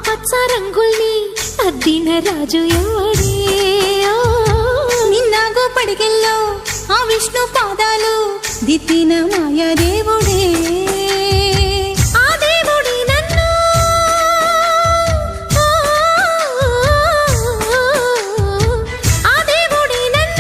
పచ్చ రంగుల్ని అద్దిన రాజు ఎవడే నిన్నాగో పడిగెల్లో ఆ విష్ణు పాదాలు దిద్దిన మాయా దేవుడే